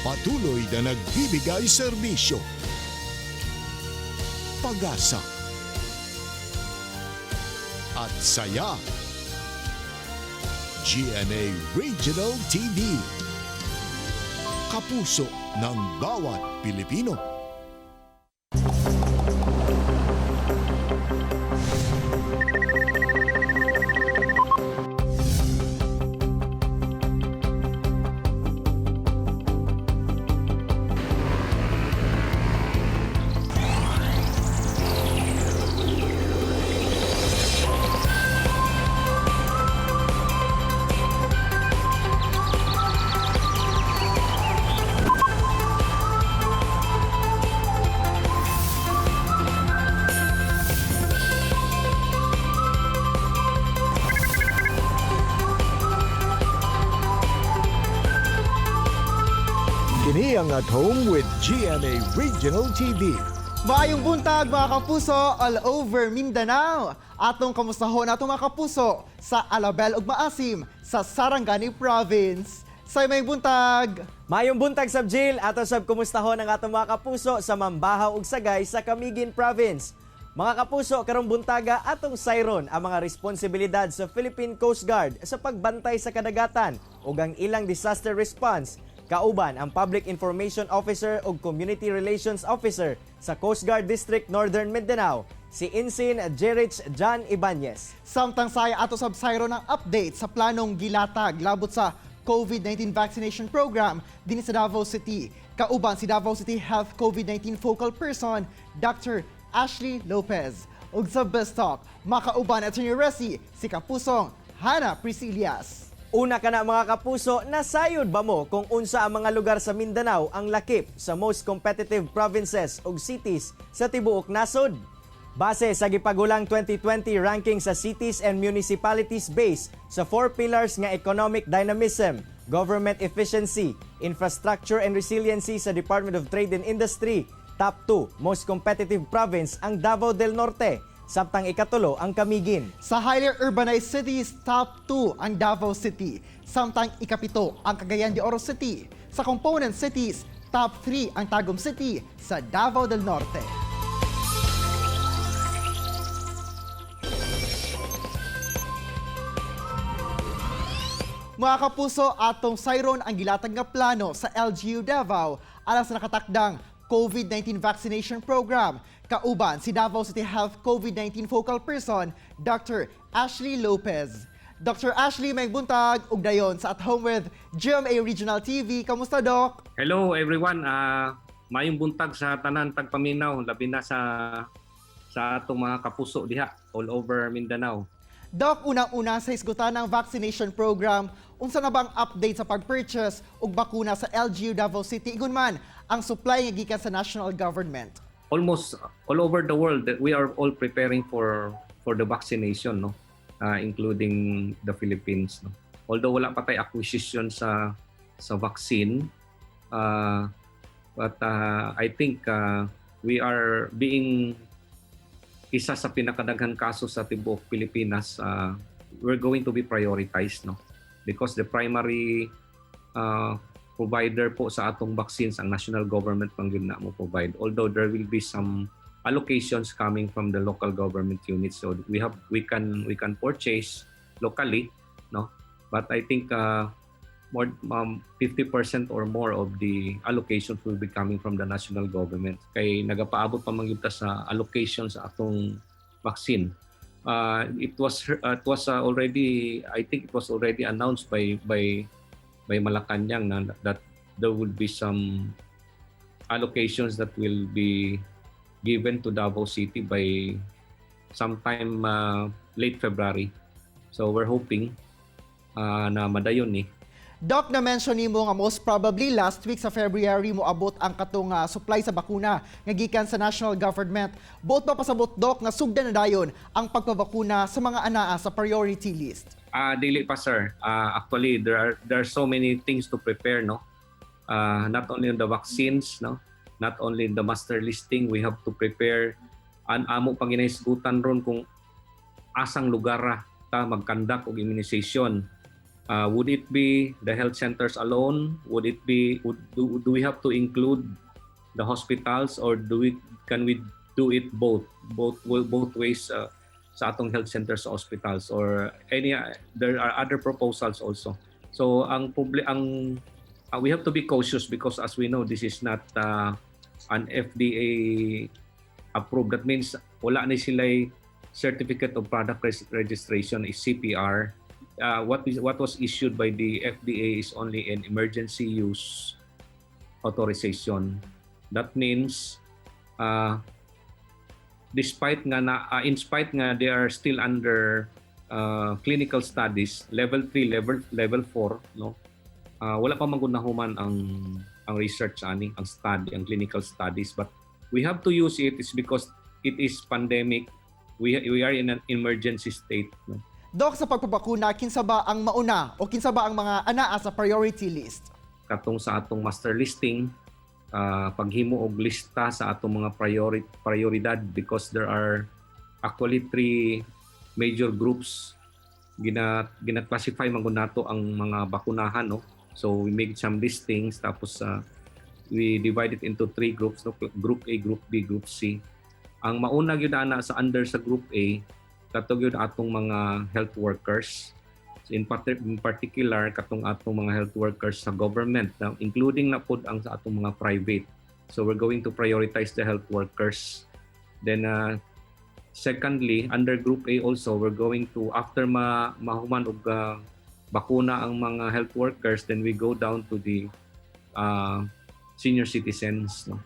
Patuloy na nagbibigay serbisyo. Pag-asa at saya. GMA Regional TV. Kapuso ng bawat Pilipino. Kini ang At Home with GMA Regional TV. Maayong buntag mga kapuso all over Mindanao. Atong kamustahon atong mga kapuso sa Alabel ug Maasim sa Sarangani Province. Say may buntag. Mayong buntag sab Jill, ato sab kumustahon ang atong mga kapuso sa Mambahaw ug Sagay sa Camiguin Province. Mga kapuso, karong buntaga atong sayron ang mga responsibilidad sa Philippine Coast Guard sa pagbantay sa kadagatan ug ang ilang disaster response. Kauban ang Public Information Officer ug Community Relations Officer sa Coast Guard District Northern Mindanao, si Ensign Jerich John Ibanez. Samtang saya ato sab sayro ng update sa planong gilatag labot sa COVID-19 vaccination program din sa Davao City. Kauban si Davao City Health COVID-19 Focal Person, Dr. Ashley Lopez. Ug sa Best Talk, makauban at Resi, si Kapusong Hana Priscilias. Una ka na mga kapuso, nasayod ba mo kung unsa ang mga lugar sa Mindanao ang lakip sa most competitive provinces ug cities sa tibuok nasod? Base sa gipagulang 2020 ranking sa cities and municipalities based sa 4 pillars nga economic dynamism, government efficiency, infrastructure and resiliency sa Department of Trade and Industry, top 2 most competitive province ang Davao del Norte, samtang ikatulo ang Camiguin. Sa highly urbanized cities, top 2 ang Davao City. Samtang ikapito ang Cagayan de Oro City. Sa component cities, top 3 ang Tagum City sa Davao del Norte. Mga kapuso, atong sayron ang gilatag nga plano sa LGU Davao alang sa nakatakdang COVID-19 vaccination program. Kauban si Davao City Health COVID-19 Focal Person, Dr. Ashley Lopez. Dr. Ashley, may buntag ug dayon sa At Home with GMA Regional TV. Kamusta, Doc? Hello everyone. Mayong buntag sa tanan tagpaminaw, labi na sa atong mga kapuso diha all over Mindanao. Doc, unang-una sa isgutan ng vaccination program, unsa na bang update sa pag-purchase og bakuna sa LGU Davao City? Igun man ang supply nga gikan sa national government. Almost all over the world, we are all preparing for the vaccination, no, including the Philippines, no. Although wala pa tay acquisition sa vaccine, but I think we are being isa sa pinakadaghang kaso sa tibuok Pilipinas. We're going to be prioritized, no, because the primary provider po sa atong vaccines ang national government pang yun na mo provide, although there will be some allocations coming from the local government units, so we can purchase locally, no, but I think more 50% or more of the allocations will be coming from the national government kay nagapaabot pa man gyud ta sa allocation sa atong vaccine. It was already, I think it was already announced by Malacanang na that there will be some allocations that will be given to Davao City by sometime late February. So we're hoping na madayon ni. Doc, na-mention nimo nga most probably last week sa February mo abot ang katong supply sa bakuna nga gikan sa national government. Both ba pasabot, Doc, nga sugdan na dayon ang pagpabakuna sa mga anaa sa priority list? Dili pa, sir. Actually, there are so many things to prepare, no. Not only on the vaccines, no, not only in the master listing, we have to prepare an amo pang ginahisgutan ron kung asang lugar ta magkandak og immunization. Would it be the health centers alone? Would it be do we have to include the hospitals, or can we do it both ways sa atong health centers, hospitals, or there are other proposals also. So we have to be cautious because, as we know, this is not an FDA approved. That means wala ni sila certificate of product registration, is CPR. What was issued by the FDA is only an emergency use authorization. That means in spite nga they are still under clinical studies, level 3, level 4, no? Wala pa magunahuman ang research ang study, ang clinical studies, but we have to use it is because it is pandemic. We are in an emergency state, no? Doc, sa pagpapakuna, kinsa ba ang mauna o kinsa ba ang mga anaa sa priority list? Katong sa atong master listing, paghimo og lista sa atong mga prioridad, because there are actually 3 major groups gina-classify man gud nato ang mga bakunahan, no? So we make some listings, tapos we divide it into 3 groups, no? Group A, Group B, Group C. Ang mauna gyud ana sa under sa Group A katong gyud atong mga health workers. So in particular katong atong mga health workers sa government, now, including na pod ang sa atong mga private. So we're going to prioritize the health workers. Then secondly, under Group A also, we're going to, after mahuman og bakuna ang mga health workers, then we go down to the senior citizens, no?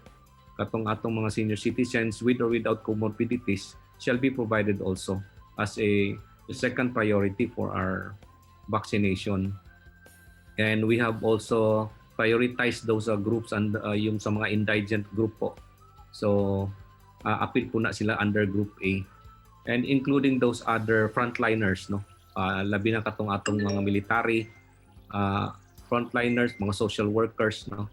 Katong atong mga senior citizens with or without comorbidities shall be provided also as a second priority for our vaccination. And we have also prioritized those groups and yung sa mga indigent group po. So appeal po na sila under Group A, and including those other frontliners, no? Labi na katong atong mga military frontliners, mga social workers, no?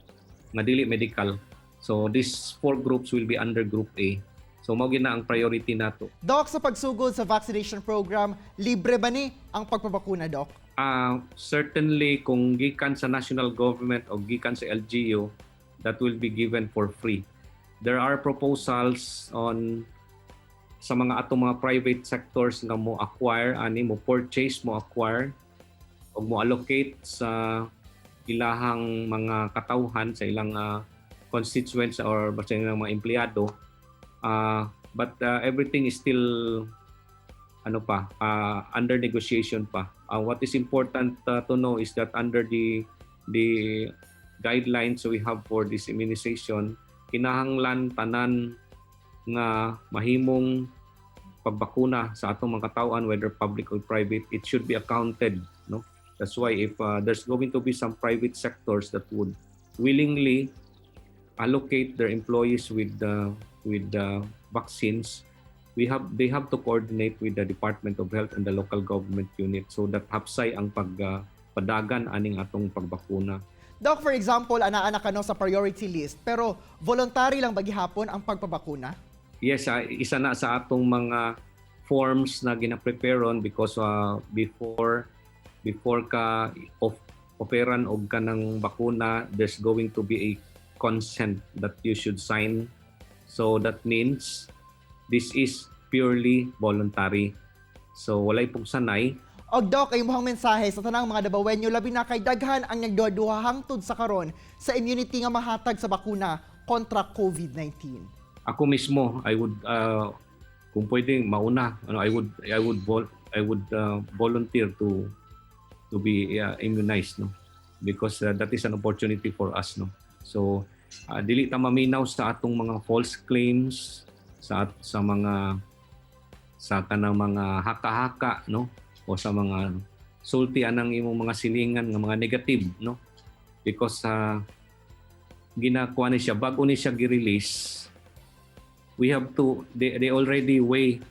Nga dili medical. So these 4 groups will be under Group A. So mao gid na ang priority nato. Doc, sa pagsugod sa vaccination program, libre ba ni ang pagpapakuna, Doc? Certainly, kung gikan sa national government o gikan sa LGU, that will be given for free. There are proposals on sa mga atong mga private sectors nga mo acquire, mo purchase, mo acquire, o mo allocate sa ilahang mga katawhan, sa ilang constituents or sa ilang mga empleyado. But everything is still under negotiation pa. What is important to know is that under the guidelines we have for this immunization, kinahanglan tanan nga mahimong pagbakuna sa atong mga katawhan, whether public or private, it should be accounted, no? That's why if there's going to be some private sectors that would willingly allocate their employees with the vaccines, they have to coordinate with the Department of Health and the local government unit so that hapsay ang padagan aning atong pagbakuna. Doc, for example, ana-ana ka no sa priority list, pero voluntary lang ba gihapon ang pagpapakuna? Yes, isa na sa atong mga forms na gina-prepareon because before ka operan og kanang bakuna, there's going to be a consent that you should sign. So that means this is purely voluntary. So walay pong sanay. Og Doc, ay muhang mensahe sa tanang mga Davaoenyo, labi na kay daghan ang nagduha-duha hangtod sa karon sa immunity nga mahatag sa bakuna kontra COVID-19. Ako mismo, I would kung pwedeng mauna, I would volunteer to be immunized, no? Because that is an opportunity for us, no? So dili ta maminaw sa atong mga false claims, sa kanang mga haka-haka, no? O sa mga sulti anang imong mga silingan nga mga negative, no? Because ginakuha ni siya bago ni siya gi-release, we have to they already weigh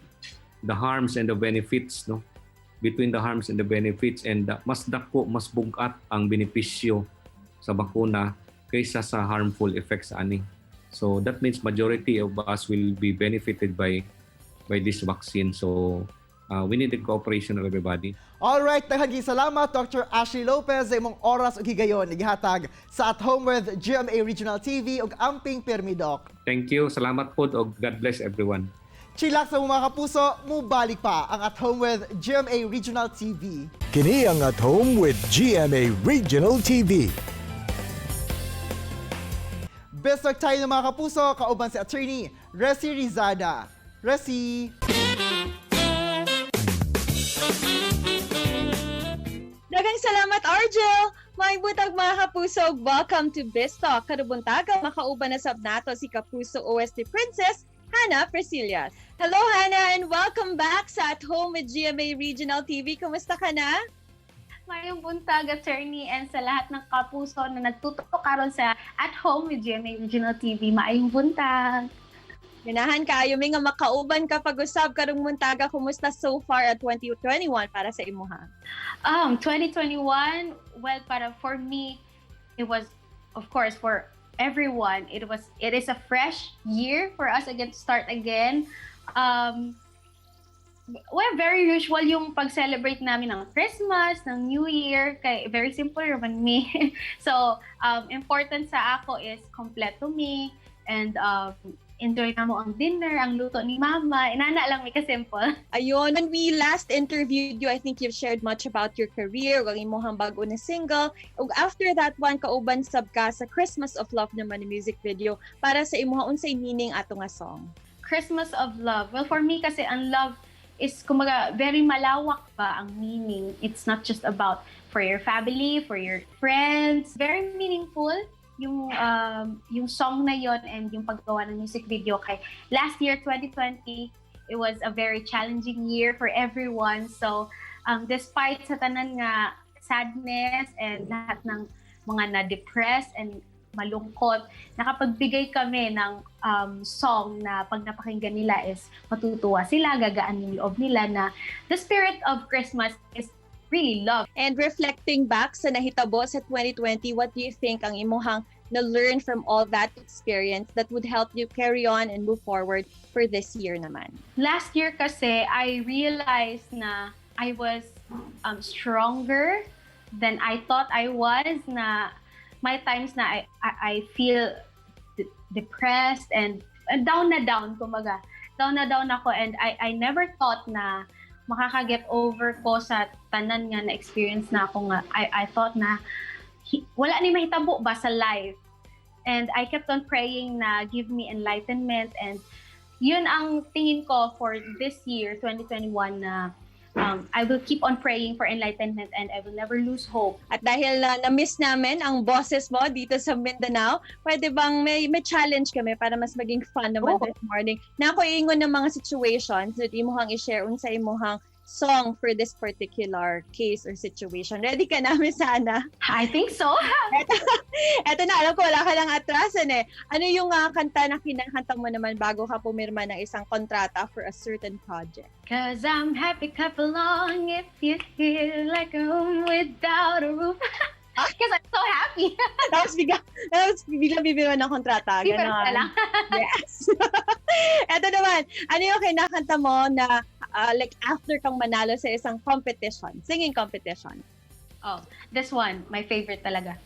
the harms and the benefits, no? Between the harms and the benefits, and mas dako, mas bugat ang benepisyo sa bakuna kaysa sa harmful effects ani. So that means majority of us will be benefited by this vaccine. So we need the cooperation of everybody. Alright, taghaging salamat Dr. Ashley Lopez sa imong oras ug higayon igihatag sa At Home with GMA Regional TV ug amping pirmi Doc. Thank you. Salamat po og God bless everyone. Chillax sa mga kapuso, mubalik pa ang At Home with GMA Regional TV. Kini ang At Home with GMA Regional TV. Best of tayo ng mga kapuso, kauban si Attorney Resi Rizada. Resi! Daghang salamat, Argel! May butag mga kapuso, welcome to Bistalk. Kadubuntaga, makauban na sab nato si Kapuso OST Princess, Hannah Presillas. Hello, Hannah, and welcome back sa At Home with GMA Regional TV. Kumusta ka na? Mayong buntag, attorney, and sa lahat ng kapuso na nagtutok karon sa At Home with GMA Regional TV. Maayong buntag. Ganahan kayo, may nga makauban ka pag-usab karong muntaga. Kumusta so far at 2021 para sa imuha? 2021, well, for me, it was, of course, for everyone, it is a fresh year for us again to start again. Well, very usual yung pag-celebrate namin ng Christmas, ng New Year, kay very simple naman me. So, important sa ako is kompleto me and enjoy na mo ang dinner, ang luto ni Mama. Inana lang may ka-simple. Ayun, when we last interviewed you, I think you've shared much about your career, ang imong bago na single. Ug after that one, kauban sab ka sa Christmas of Love naman na music video para sa imong unsay meaning ato nga song. Christmas of Love. Well, for me kasi ang love is kumaga very malawak ba ang meaning. It's not just about for your family, for your friends. Very meaningful yung song na yon and yung paggawa ng music video. Kay last year 2020, it was a very challenging year for everyone. So despite sa tanan nga sadness and lahat ng mga na-depressed and malungkot, nakapagbigay kami ng song na pag napakinggan nila is matutuwa sila, gagaan yung loob nila na the spirit of Christmas is really love. And reflecting back sa nahitabo sa 2020, what do you think ang imuhang na-learn from all that experience that would help you carry on and move forward for this year naman? Last year kasi, I realized na I was stronger than I thought I was, na may times na I feel depressed and down na down, kumaga. Down na down ako and I never thought na makaka-get over ko sa tanan nga na-experience na ako nga. I thought na wala ni mahitabo ba sa life. And I kept on praying na give me enlightenment and yun ang tingin ko for this year, 2021, na I will keep on praying for enlightenment and I will never lose hope. At dahil na-miss namin ang bosses mo dito sa Mindanao, pwede bang may challenge kami para mas maging fun naman this morning? Na ako iingon ng mga situations that imuhang i-share unsa imuhang song for this particular case or situation. Ready ka namin sana? I think so. Eto na, alam ko wala ka lang atrasan eh. Ano yung kanta na kinakanta mo naman bago ka pumirma ng isang kontrata for a certain project? Cause I'm happy clap along if you feel like a home without a roof. Because I'm so happy. Tapos bigla bibirma ng kontrata. Bibirma Ganon. na lang. Yes. Eto naman, ano yung kinakanta mo na like after kang manalo sa isang competition, singing competition? Oh, this one, my favorite talaga.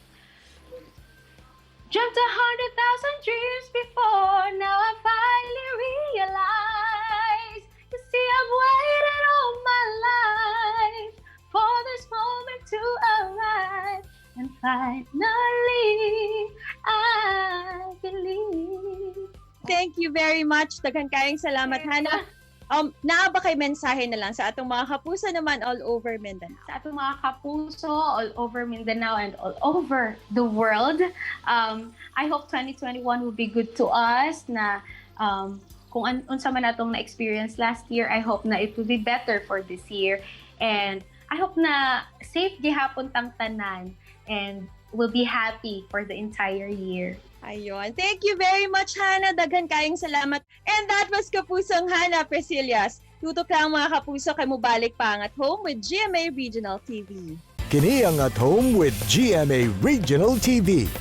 Dreamt 100,000 dreams before, now I finally realize. You see, I've waited all my life for this moment to arrive. And finally, I believe. Thank you very much. Daghang kayong salamat, Hannah. Naa ba kay mensahe na lang sa atong mga kapuso naman all over Mindanao? Sa atong mga kapuso all over Mindanao and all over the world, I hope 2021 will be good to us na kung unsa man natong na-experience last year, I hope na it will be better for this year. And I hope na safe gihapon tang tanan and we'll be happy for the entire year. Ayun. Thank you very much, Hannah. Daghan kayong salamat. And that was Kapusong Hannah Presillas. Tutok lang mga kapuso kay mubalik pa ang At Home with GMA Regional TV. Kini ang At Home with GMA Regional TV.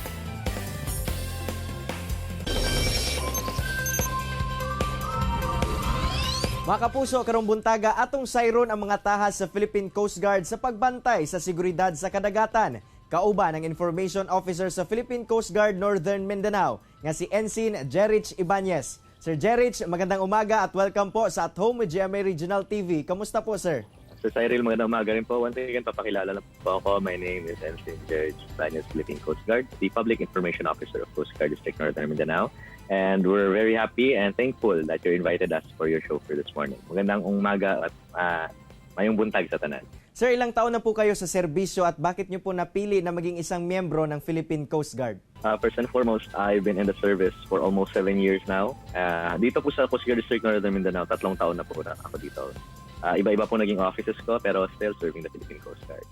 Mga kapuso, karong buntaga atong sayron ang mga tahas sa Philippine Coast Guard sa pagbantay sa seguridad sa kadagatan. Kauban ang Information Officer sa Philippine Coast Guard Northern Mindanao nga si Ensign Jerich Ibanez. Sir Jerich, magandang umaga at welcome po sa At Home with GMA Regional TV. Kamusta po, sir? Sir Cyril, magandang umaga rin po. Once again, papakilala lang po ako. My name is Ensign Jerich Ibanez, Philippine Coast Guard, the Public Information Officer of Coast Guard District Northern Mindanao. And we're very happy and thankful that you invited us for your show for this morning. Magandang umaga at mayong buntag sa tanan. Sir, ilang taon na po kayo sa serbisyo at bakit niyo po napili na maging isang miyembro ng Philippine Coast Guard? First and foremost, I've been in the service for almost 7 years now. Dito po sa Coast Guard District Northern Mindanao, 3 taon na po ako dito. Iba-iba po naging offices ko pero still serving the Philippine Coast Guard.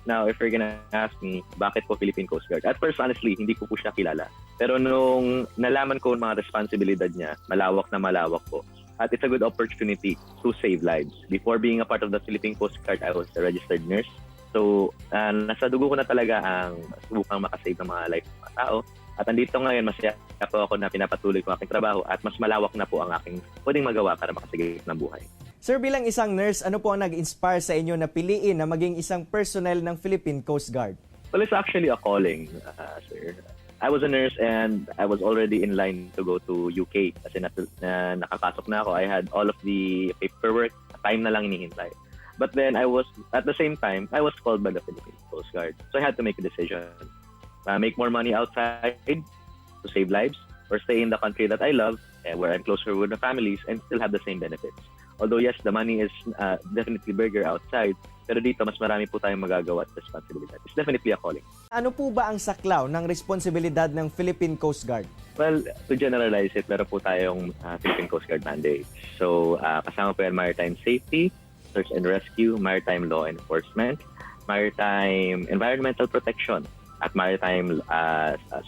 Now, if you're gonna ask me, bakit po Philippine Coast Guard? At first, honestly, hindi ko po siya kilala. Pero nung nalaman ko ang mga responsibilidad niya, malawak na malawak po. At it's a good opportunity to save lives. Before being a part of the Philippine Coast Guard, I was a registered nurse. So, nasa dugo ko na talaga ang subukang makasave ng mga life ng mga tao. At andito ngayon, masaya po ako na pinapatuloy ko ang aking trabaho at mas malawak na po ang aking pwedeng magawa para makasave ng buhay. Sir, bilang isang nurse, ano po ang nag-inspire sa inyo na piliin na maging isang personnel ng Philippine Coast Guard? Well, it's actually a calling, sir. I was a nurse and I was already in line to go to UK kasi nakapasok na ako. I had all of the paperwork, time na lang hinihintay. But then at the same time, I was called by the Philippine Coast Guard. So I had to make a decision. Make more money outside to save lives or stay in the country that I love where I'm closer with the families and still have the same benefits. Although yes, the money is definitely bigger outside, pero dito mas marami po tayong magagawa at responsibilidad. It's definitely a calling. Ano po ba ang saklaw ng responsibilidad ng Philippine Coast Guard? Well, to generalize it, meron po tayong Philippine Coast Guard mandate. So, kasama po yan maritime safety, search and rescue, maritime law enforcement, maritime environmental protection, at maritime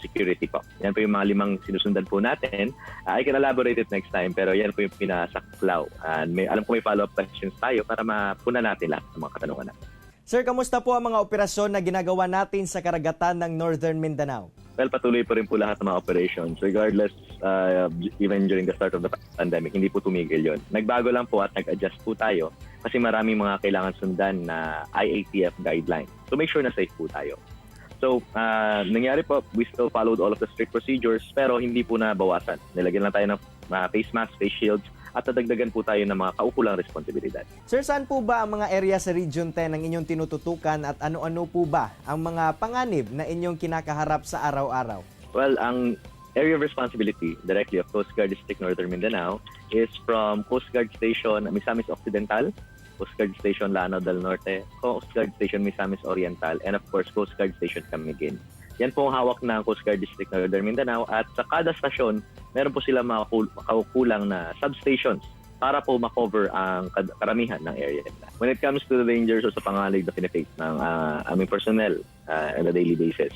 security po. Yan po yung mga 5 sinusundan po natin. I can elaborate it next time, pero yan po yung pinasaklaw. And alam ko may follow-up questions tayo para mapuna natin lahat ng mga katanungan natin. Sir, kamusta po ang mga operasyon na ginagawa natin sa karagatan ng Northern Mindanao? Well, patuloy po rin po lahat ng mga operations. Regardless, even during the start of the pandemic, hindi po tumigil yon. Nagbago lang po at nag-adjust po tayo kasi maraming mga kailangan sundan na IATF guidelines. So make sure na safe po tayo. So, nangyari po, we still followed all of the strict procedures pero hindi po nabawasan. Nilagyan lang tayo ng face mask, face shields at nadagdagan po tayo ng mga kaukulang responsibilidad. Sir, saan po ba ang mga area sa Region 10 ang inyong tinututukan at ano-ano po ba ang mga panganib na inyong kinakaharap sa araw-araw? Well, ang area of responsibility directly of Coast Guard District Northern Mindanao is from Coast Guard Station Misamis Occidental, Coast Guard Station Lanao del Norte, Coast Guard Station Misamis Oriental, and of course, Coast Guard Station Camiguin. Yan po ang hawak ng Coast Guard District Northern Mindanao at sa kada stasyon, meron po sila mga kaukulang na substations para po makover ang karamihan ng area nila. When it comes to the dangers o sa panganib na piniface ng aming personnel on a daily basis,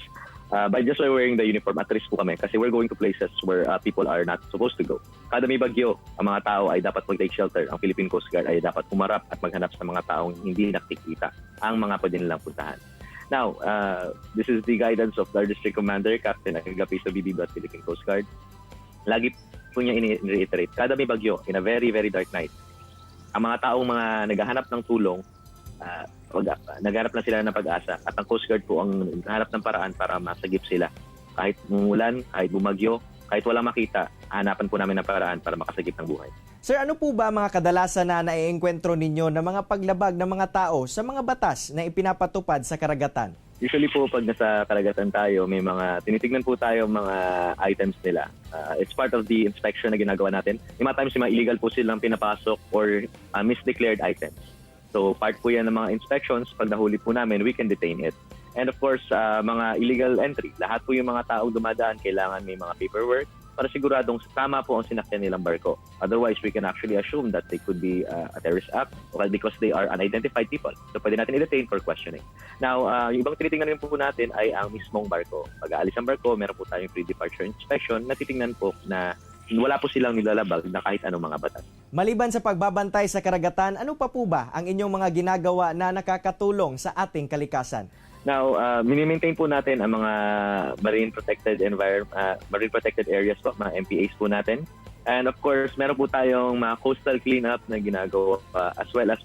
by just wearing the uniform, at risk po kami kasi we're going to places where people are not supposed to go. Kada may bagyo, ang mga tao ay dapat mag-take shelter. Ang Philippine Coast Guard ay dapat humarap at maghanap sa mga taong hindi nakikita ang mga pwede nilang puntahan. Now, this is the guidance of our District Commander, Captain Agapiso Bibido at Philippine Coast Guard. Lagi po niya in-reiterate, kada may bagyo, in a very, very dark night, ang mga taong mga naghahanap ng tulong, naghanap na sila ng pag-asa at ang Coast Guard po ang naghanap ng paraan para masagip sila. Kahit umulan, kahit bumagyo, kahit walang makita, hanapan po namin ng paraan para makasagip ng buhay. Sir, ano po ba mga kadalasan na naiengkwentro ninyo ng mga paglabag ng mga tao sa mga batas na ipinapatupad sa karagatan? Usually po pag nasa karagatan tayo, may mga tinitignan po tayo mga items nila. It's part of the inspection na ginagawa natin. May mga times yung mga illegal po silang pinapasok or misdeclared items. So part po yan ng mga inspections. Pag nahuli po namin, we can detain it. And of course, mga illegal entry. Lahat po yung mga taong dumadaan, kailangan may mga paperwork para siguradong tama po ang sinakyan nilang barko. Otherwise, we can actually assume that they could be a terrorist act because they are unidentified people. So pwede natin i-detain for questioning. Now, yung ibang tinitingnan rin po natin ay ang mismong barko. Pag aalis ang barko, meron po tayong pre-departure inspection na titingnan po na wala po silang nilalabag na kahit anong mga batas. Maliban sa pagbabantay sa karagatan, ano pa po ba ang inyong mga ginagawa na nakakatulong sa ating kalikasan? Now, mini-maintain po natin ang mga marine protected areas po, mga MPAs po natin. And of course, meron po tayong mga coastal cleanup na ginagawa as well as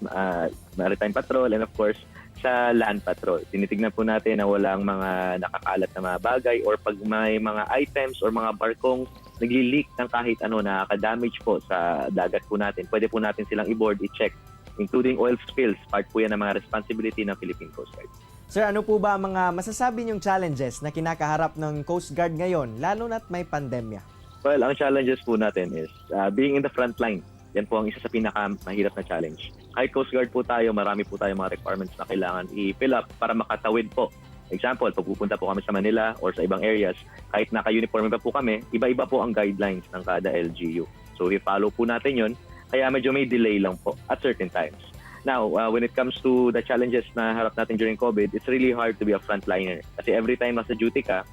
maritime patrol and of course sa land patrol. Tinitignan po natin na walang mga nakakalat na mga bagay or pag may mga items or mga barkong nagli-leak ng kahit ano na nakaka-damage po sa dagat po natin. Pwede po natin silang i-board, i-check, including oil spills. Part po yan ng mga responsibility ng Philippine Coast Guard. Sir, ano po ba ang mga masasabi niyong challenges na kinakaharap ng Coast Guard ngayon, lalo na't may pandemya? Well, ang challenges po natin is being in the front line. Yan po ang isa sa pinakamahirap na challenge. Kahit Coast Guard po tayo, marami po tayo mga requirements na kailangan i-fill up para makatawid po. Example, pag pupunta po kami sa Manila or sa ibang areas, kahit naka-uniform pa po kami, iba-iba po ang guidelines ng kada LGU. So, i-follow po natin yun. Kaya medyo may delay lang po at certain times. Now, when it comes to the challenges na harap natin during COVID, it's really hard to be a frontliner. Kasi every time nasa duty ka,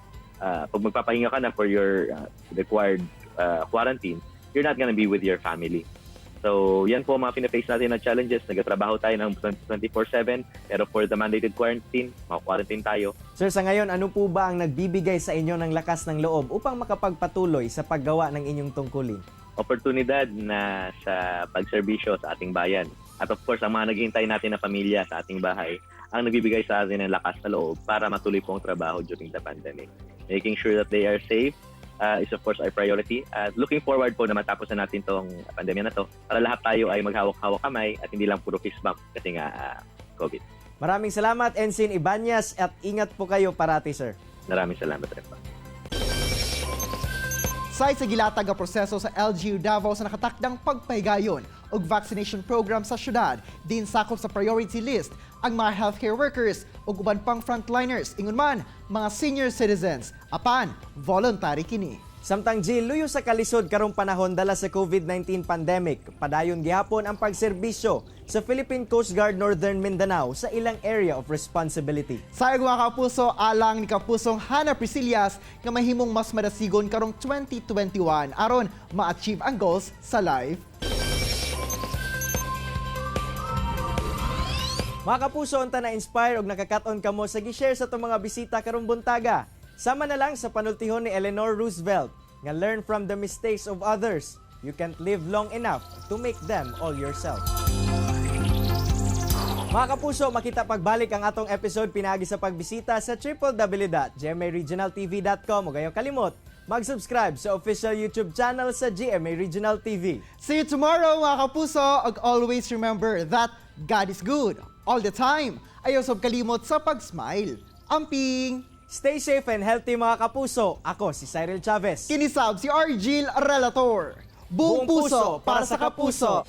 pag magpapahinga ka na for your required quarantine, you're not gonna be with your family. So, yan po mga pinaface natin na challenges. Nagtatrabaho tayo ng 24/7, pero for the mandated quarantine, quarantine tayo. Sir, sa ngayon, ano po ba ang nagbibigay sa inyo ng lakas ng loob upang makapagpatuloy sa paggawa ng inyong tungkulin? Oportunidad na sa pagserbisyo sa ating bayan. At of course, ang mga naghihintay natin na pamilya sa ating bahay, ang nagbibigay sa atin ng lakas na loob para matuloy po ang trabaho during the pandemic. Making sure that they are safe is of course our priority. Looking forward po na matapos na natin tong pandemya na to para lahat tayo ay maghawak-hawak kamay at hindi lang puro fist bump kasi nga COVID. Maraming salamat, Ensign Ibanez, at ingat po kayo parati, sir. Maraming salamat rin po. Say sa gilatag nga proseso sa LGU Davao sa nakatakdang pagpahigayon og vaccination program sa syudad, din sakop sa priority list ang mga healthcare workers ug uban pang frontliners, ingon man mga senior citizens, apan voluntary kini. Samtang Jill, luyo sa kalisod karong panahon dala sa COVID-19 pandemic, padayon gihapon ang pagserbisyo sa Philippine Coast Guard Northern Mindanao sa ilang area of responsibility. Sayag mga kapuso, alang ni kapusong Hana Priscillas nga mahimong mas madasigon karong 2021 aron ma-achieve ang goals sa life. Mga kapuso, unta na-inspire og nakakaton kamo sa gi-share sa itong mga bisita karong buntaga. Sama na lang sa panultihon ni Eleanor Roosevelt nga learn from the mistakes of others. You can't live long enough to make them all yourself. Mga kapuso, makita pagbalik ang atong episode pinagi sa pagbisita sa www.gmaregionaltv.com o gayo kalimot mag-subscribe sa official YouTube channel sa GMA Regional TV. See you tomorrow mga kapuso, ug always remember that God is good all the time. Ayaw sab kalimot sa pag-smile. Amping! Stay safe and healthy mga kapuso. Ako si Cyril Chavez. Kinisab si Argil Relator. Buong puso para sa kapuso.